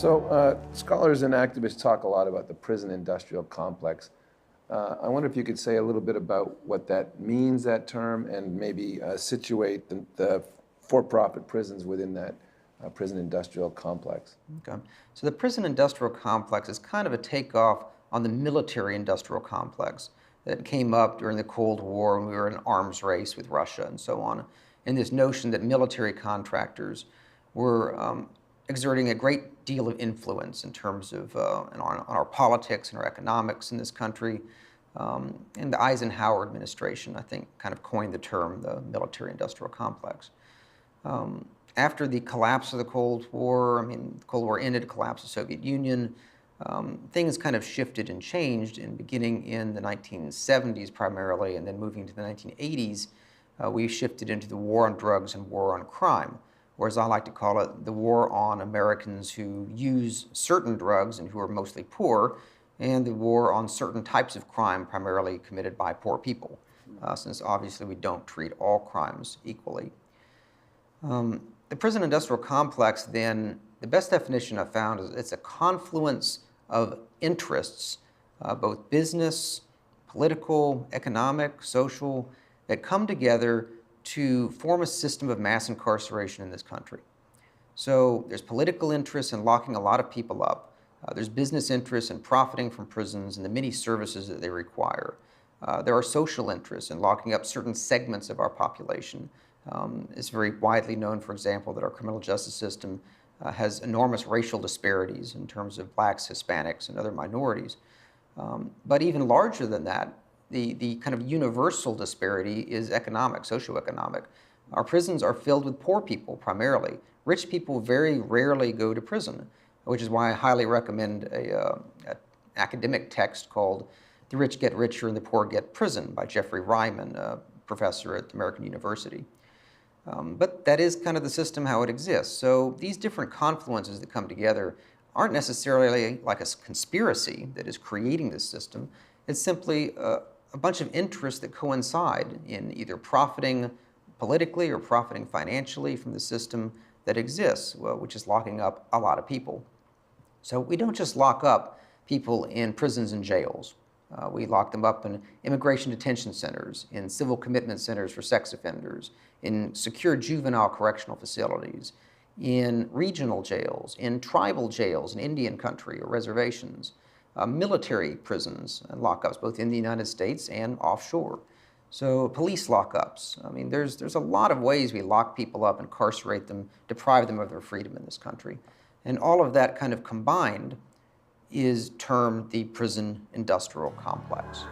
So scholars and activists talk a lot about the prison industrial complex. I wonder if you could say a little bit about what that means, that term, and maybe situate the for-profit prisons within that prison industrial complex. Okay. So the prison industrial complex is kind of a takeoff on the military industrial complex that came up during the Cold War when we were in an arms race with Russia and so on. And this notion that military contractors were exerting a great deal of influence in terms of on our politics and our economics in this country. And the Eisenhower administration, I think, kind of coined the term the military industrial complex. After the collapse of the Cold War, the Cold War ended, collapse of the Soviet Union, things kind of shifted and changed, and beginning in the 1970s primarily, and then moving to the 1980s, we shifted into the war on drugs and war on crime, or as I like to call it, the war on Americans who use certain drugs and who are mostly poor, and the war on certain types of crime primarily committed by poor people, since obviously we don't treat all crimes equally. The prison industrial complex, then, the best definition I've found is it's a confluence of interests, both business, political, economic, social, that come together to form a system of mass incarceration in this country. So there's political interest in locking a lot of people up. There's business interest in profiting from prisons and the many services that they require. There are social interests in locking up certain segments of our population. It's very widely known, for example, that our criminal justice system has enormous racial disparities in terms of blacks, Hispanics, and other minorities. But even larger than that, the kind of universal disparity is economic, socioeconomic. Our prisons are filled with poor people primarily. Rich people very rarely go to prison, which is why I highly recommend an academic text called The Rich Get Richer and the Poor Get Prison by Jeffrey Ryman, a professor at American University. But that is kind of the system how it exists. So these different confluences that come together aren't necessarily like a conspiracy that is creating this system. It's simply a bunch of interests that coincide in either profiting politically or profiting financially from the system that exists, which is locking up a lot of people. So we don't just lock up people in prisons and jails. We lock them up in immigration detention centers, in civil commitment centers for sex offenders, in secure juvenile correctional facilities, in regional jails, in tribal jails in Indian country or reservations, military prisons and lockups, both in the United States and offshore. So police lockups. There's a lot of ways we lock people up, incarcerate them, deprive them of their freedom in this country. And all of that kind of combined is termed the prison industrial complex.